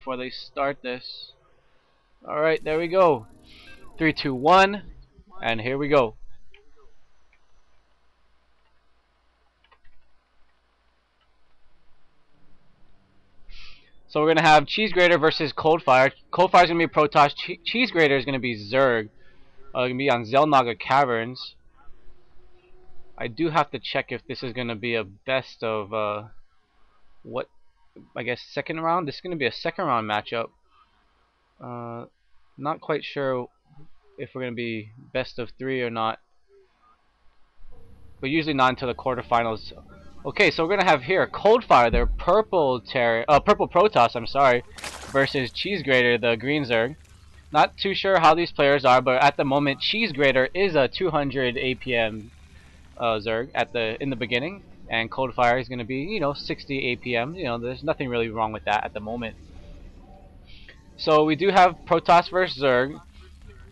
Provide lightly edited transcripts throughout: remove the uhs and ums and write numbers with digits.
before they start this. Alright, there we go. 3, 2, 1, and here we go. So we're gonna have CheeseGrater versus coldfire. Coldfire is gonna be Protoss. CheeseGrater is gonna be Zerg. Gonna be on Zelnaga Caverns. I do have to check if this is gonna be a best of what, I guess, second round. This is gonna be a second round matchup. Not quite sure if we're gonna be best of 3 or not, but usually not until the quarterfinals. Okay, so we're gonna have here coldfire, their purple Protoss, I'm sorry, versus CheeseGrater, the green Zerg. Not too sure how these players are, but at the moment, CheeseGrater is a 200 APM Zerg in the beginning, and coldfire is going to be 60 APM. There's nothing really wrong with that at the moment. So we do have Protoss versus Zerg.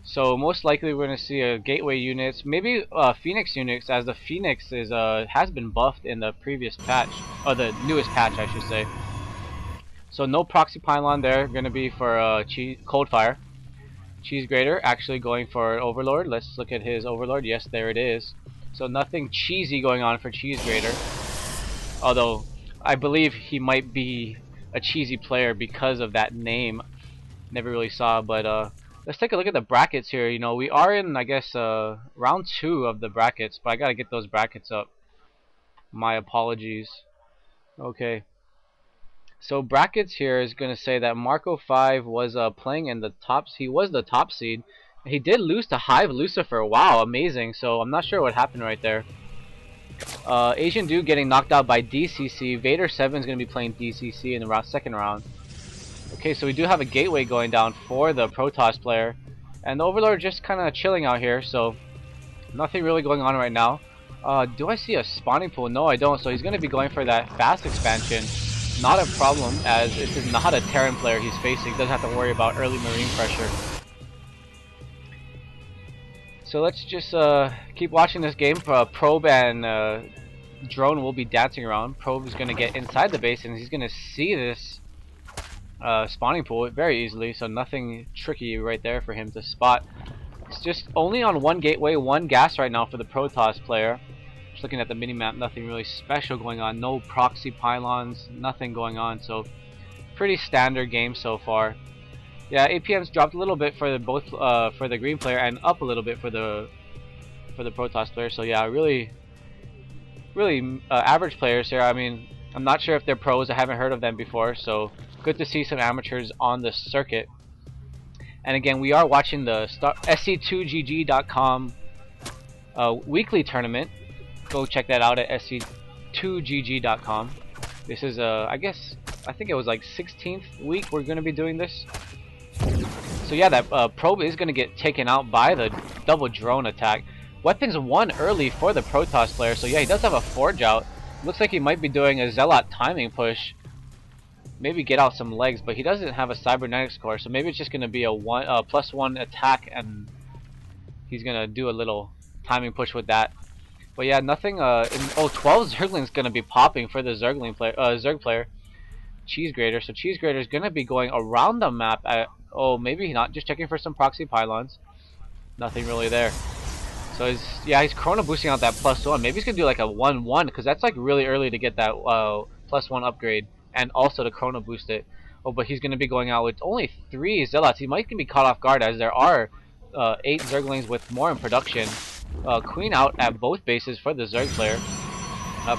So most likely we're going to see a gateway units, maybe Phoenix units, as the Phoenix is has been buffed in the previous patch, or the newest patch, I should say. So no proxy pylon there, going to be for coldfire. CheeseGrater actually going for Overlord. Let's look at his Overlord. Yes, there it is. So nothing cheesy going on for CheeseGrater. Although I believe he might be a cheesy player because of that name. Never really saw, but let's take a look at the brackets here. We are in, I guess, round 2 of the brackets, but I gotta get those brackets up. My apologies. Okay. So brackets here is going to say that Marco 5 was playing in the tops. He was the top seed. He did lose to Hive Lucifer. Wow, amazing. So I'm not sure what happened right there. Asian Dude getting knocked out by DCC. Vader 7 is going to be playing DCC in the second round. Okay, so we do have a gateway going down for the Protoss player. And the Overlord just kind of chilling out here. So nothing really going on right now. Do I see a spawning pool? No, I don't. So he's going to be going for that fast expansion. Not a problem, as this is not a Terran player he's facing. Doesn't have to worry about early marine pressure. So let's just keep watching this game. Probe and Drone will be dancing around. Probe is going to get inside the base, and he's going to see this spawning pool very easily. So nothing tricky right there for him to spot. It's just only on one gateway, one gas right now for the Protoss player. Just looking at the minimap, nothing really special going on. No proxy pylons, nothing going on. So pretty standard game so far. Yeah, APM's dropped a little bit for the green player, and up a little bit for the Protoss player. So yeah, really average players here. I mean, I'm not sure if they're pros. I haven't heard of them before. So good to see some amateurs on the circuit. And again, we are watching the SC2GG.com weekly tournament. Go check that out at SC2GG.com. This is I think it was like 16th week we're going to be doing this. So yeah, that probe is going to get taken out by the double drone attack. Weapons won early for the Protoss player, so yeah, he does have a forge out. Looks like he might be doing a Zealot timing push. Maybe get out some legs, but he doesn't have a cybernetics core, so maybe it's just going to be a +1 attack, and he's going to do a little timing push with that. But yeah, nothing. 12 Zergling's going to be popping for the Zerg player, CheeseGrater. So CheeseGrater is going to be going around the map at, maybe not, just checking for some proxy pylons. Nothing really there. So he's chrono boosting out that +1. Maybe he's going to do like a 1-1, because that's like really early to get that +1 upgrade, and also to chrono boost it. Oh, but he's going to be going out with only 3 Zealots. He might be caught off guard, as there are 8 Zerglings with more in production. Queen out at both bases for the Zerg player.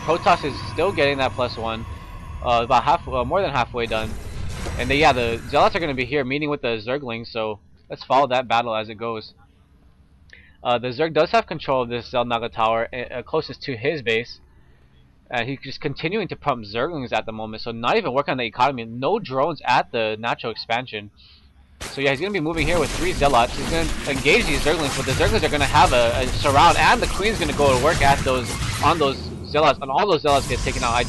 Protoss is still getting that +1. About more than halfway done. And the Zealots are going to be here meeting with the Zerglings, so let's follow that battle as it goes. The Zerg does have control of this Zelnaga tower closest to his base. He's just continuing to pump Zerglings at the moment, so not even working on the economy. No drones at the natural expansion. So yeah, he's going to be moving here with 3 Zealots. He's going to engage these Zerglings, but the Zerglings are going to have a surround, and the Queen's going to go to work at on those Zealots, and all those Zealots get taken out. I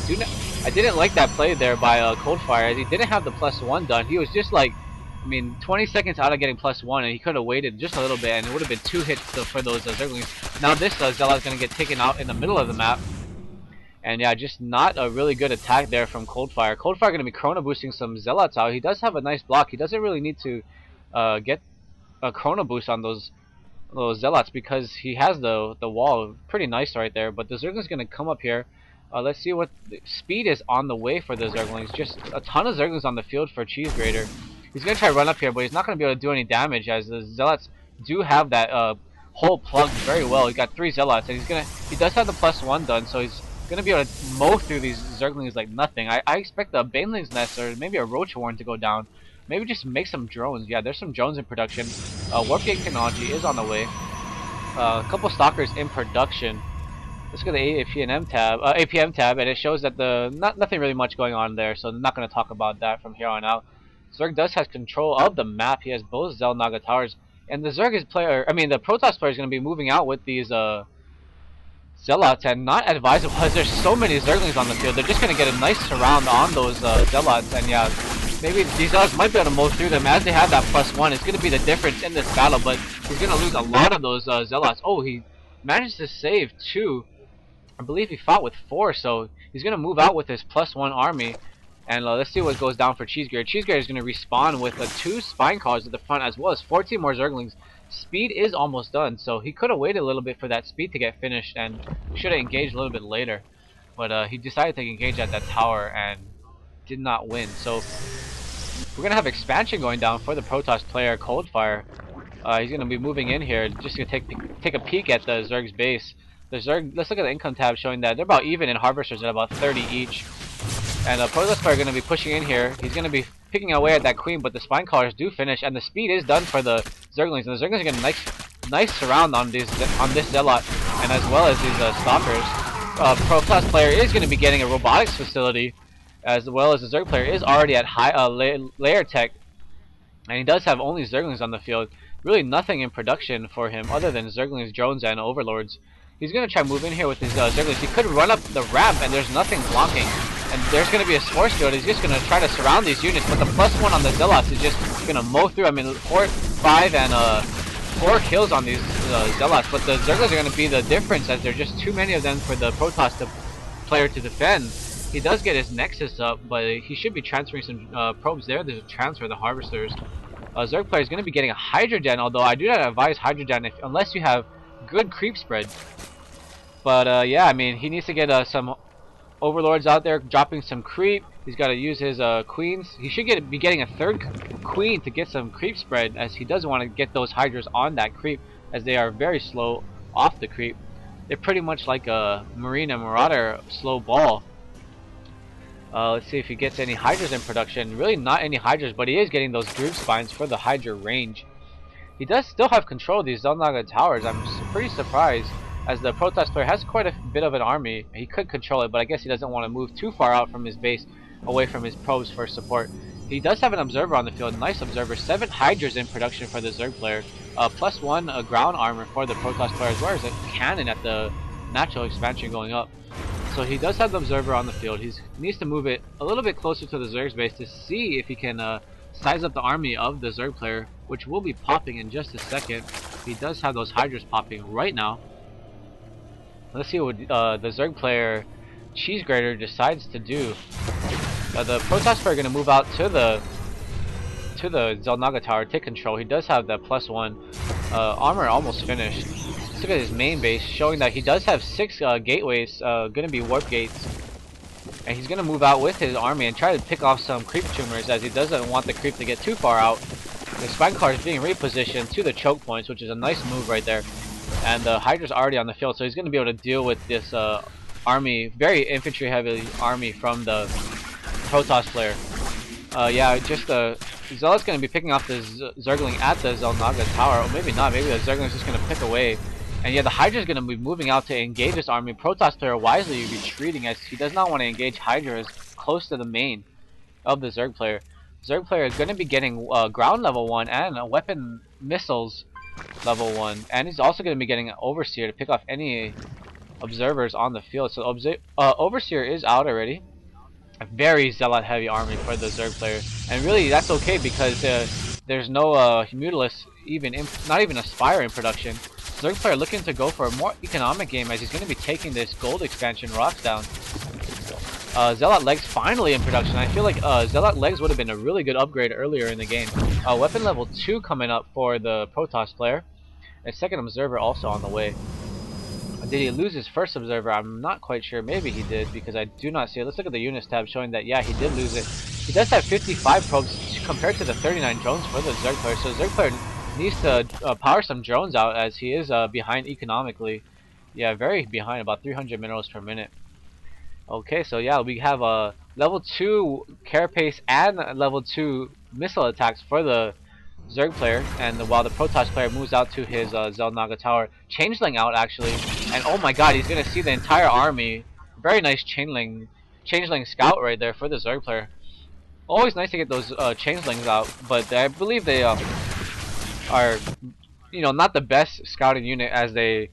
didn't like that play there by Coldfire, as he didn't have the +1 done. He was just like, 20 seconds out of getting +1, and he could have waited just a little bit, and it would have been 2 hits for those Zerglings. Now this Zealot is going to get taken out in the middle of the map. And yeah, just not a really good attack there from Coldfire. Coldfire going to be Chrono boosting some Zealots out. He does have a nice block. He doesn't really need to get a Chrono boost on those Zealots because he has the wall pretty nice right there. But the Zergling's going to come up here. Let's see what the speed is on the way for the Zerglings. Just a ton of Zerglings on the field for CheeseGrater. He's going to try to run up here, but he's not going to be able to do any damage as the Zealots do have that hole plugged very well. He's got 3 Zealots, and he does have the +1 done, so he's gonna be able to mow through these Zerglings like nothing. I expect a Baneling's Nest or maybe a Roach Horn to go down. Maybe just make some drones. Yeah, there's some drones in production. Warp Gate technology is on the way. A couple Stalkers in production. Let's go to the APM tab, and it shows that nothing really much going on there, so I'm not going to talk about that from here on out. Zerg does have control of the map. He has both Xel'Naga towers, and the the Protoss player is going to be moving out with these Zealots, and not advisable as there's so many Zerglings on the field. They're just going to get a nice surround on those Zealots, and yeah, maybe these Zealots might be able to mow through them as they have that +1. It's going to be the difference in this battle, but he's going to lose a lot of those Zealots. Oh, he managed to save 2. I believe he fought with 4, so he's going to move out with his +1 army. And let's see what goes down for CheeseGrater. CheeseGrater is going to respawn with 2 Spine Cars at the front as well as 14 more Zerglings. Speed is almost done, so he could have waited a little bit for that speed to get finished and should have engaged a little bit later. But he decided to engage at that tower and did not win. So we're going to have expansion going down for the Protoss player Coldfire. He's going to be moving in here, just going to take a peek at the Zerg's base. The Zerg, let's look at the income tab showing that they're about even in Harvesters at about 30 each. And the Protoss player are going to be pushing in here. He's going to be picking away at that queen, but the Spine Callers do finish, and the speed is done for the Zerglings. And the Zerglings are getting a nice surround on this Zealot, and as well as these Stalkers. Protoss player is going to be getting a robotics facility, as well as the Zerg player is already at high layer tech, and he does have only Zerglings on the field. Really nothing in production for him other than Zerglings, drones, and overlords. He's going to try to move in here with his Zerglings. He could run up the ramp, and there's nothing blocking. And there's going to be a force field. He's just going to try to surround these units, but the +1 on the Zealots is just going to mow through. I mean, 4, 5, and 4 kills on these Zealots, but the Zerglings are going to be the difference as there's just too many of them for the Protoss player to defend. He does get his Nexus up, but he should be transferring some probes there. There's a transfer the Harvesters. Zerg player is going to be getting a Hydrogen, although I do not advise Hydrogen unless you have good creep spread. But yeah, I mean, he needs to get some Overlords out there dropping some creep. He's got to use his queens. He should be getting a 3rd queen to get some creep spread, as he does want to get those Hydras on that creep, as they are very slow off the creep. They're pretty much like a Marina Marauder slow ball. Let's see if he gets any Hydras in production. Really not any Hydras, but he is getting those Groove Spines for the Hydra range. He does still have control of these Xel'Naga towers. I'm pretty surprised, as the Protoss player has quite a bit of an army. He could control it, but I guess he doesn't want to move too far out from his base, away from his probes for support. He does have an Observer on the field, nice Observer. 7 Hydras in production for the Zerg player. +1 ground armor for the Protoss player, as well as a cannon at the natural expansion going up. So he does have the Observer on the field. He needs to move it a little bit closer to the Zerg's base to see if he can size up the army of the Zerg player, which will be popping in just a second. He does have those Hydras popping right now. Let's see what the Zerg player CheeseGrater decides to do. The Protoss player are going to move out to the Xel'Naga tower, take control. He does have the +1 armor almost finished. Let's look at his main base, showing that he does have 6 gateways, going to be warp gates. And he's going to move out with his army and try to pick off some creep tumors, as he doesn't want the creep to get too far out. The Spine Car is being repositioned to the choke points, which is a nice move right there. And the Hydra's already on the field, so he's going to be able to deal with this army, very infantry heavy army from the Protoss player. Yeah, just Zealot's going to be picking off the Zergling at the Xel'Naga tower, or maybe not, maybe the Zergling's just going to pick away. And yeah, the Hydra's going to be moving out to engage this army. Protoss player wisely retreating, as he does not want to engage Hydras close to the main of the Zerg player. Zerg player is going to be getting ground level 1 and weapon missiles level 1, and he's also going to be getting an Overseer to pick off any observers on the field. So Overseer is out already. A very Zealot heavy army for the Zerg player, and really that's okay, because there's no Mutalisk, not even a Spire in production. Zerg player looking to go for a more economic game, as he's going to be taking this gold expansion rocks down. Zealot Legs finally in production. I feel like Zealot Legs would have been a really good upgrade earlier in the game. Weapon level 2 coming up for the Protoss player. A second observer also on the way. Did he lose his first observer? I'm not quite sure. Maybe he did because I do not see it. Let's look at the units tab showing that, yeah, he did lose it. He does have 55 probes compared to the 39 drones for the Zerg player. So Zerg player needs to power some drones out as he is behind economically. Yeah, very behind, about 300 minerals per minute. Okay, so yeah, we have a level 2 carapace and level 2 missile attacks for the Zerg player, and while the Protoss player moves out to his Zelnaga tower, Changeling out actually, and oh my god, he's gonna see the entire army. Very nice Changeling scout right there for the Zerg player. Always nice to get those Changelings out, but I believe they are, not the best scouting unit as they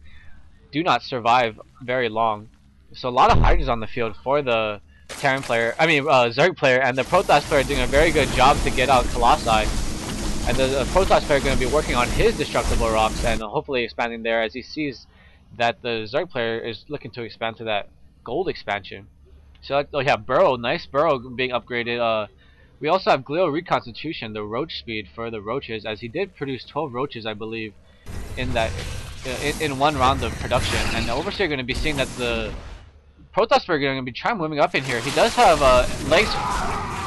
do not survive very long. So a lot of Hydras on the field for the Terran player, Zerg player, and the Protoss player doing a very good job to get out Colossi. And the Protoss player going to be working on his destructible rocks and hopefully expanding there as he sees that the Zerg player is looking to expand to that gold expansion. So, oh yeah, Burrow, nice Burrow being upgraded. We also have Glio Reconstitution, the roach speed for the roaches, as he did produce 12 roaches, I believe, in that in one round of production. And the Overseer going to be seeing that the Protoss player going to be trying moving up in here. He does have legs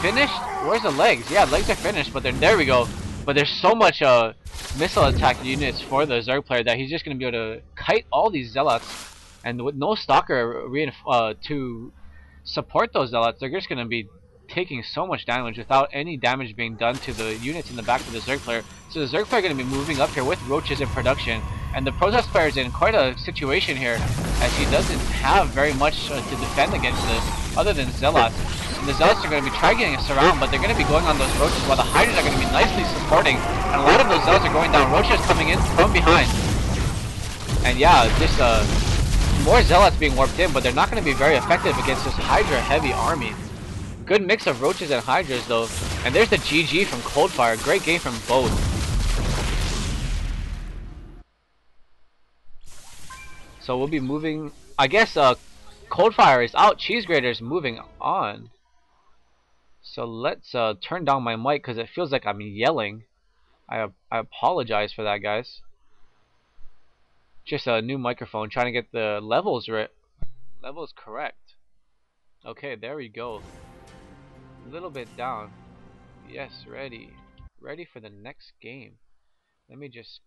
finished. Where's the legs? Yeah, legs are finished, but there we go. But there's so much missile attack units for the Zerg player that he's just going to be able to kite all these Zealots. And with no Stalker to support those Zealots, they're just going to be taking so much damage without any damage being done to the units in the back of the Zerg player. So the Zerg player going to be moving up here with roaches in production. And the Protoss player is in quite a situation here as he doesn't have very much to defend against this other than Zealots. And the Zealots are going to be trying getting us around, but they're going to be going on those roaches while the Hydras are going to be nicely supporting. And a lot of those Zealots are going down. Roaches coming in from behind. And yeah, just more Zealots being warped in, but they're not going to be very effective against this Hydra heavy army. Good mix of roaches and Hydras though. And there's the GG from Coldfire. Great game from both. So we'll be moving. I guess Coldfire is out. CheeseGrater is moving on. So let's turn down my mic because it feels like I'm yelling. I apologize for that, guys. Just a new microphone, trying to get the levels correct. Okay, there we go. A little bit down. Yes, ready for the next game. Let me just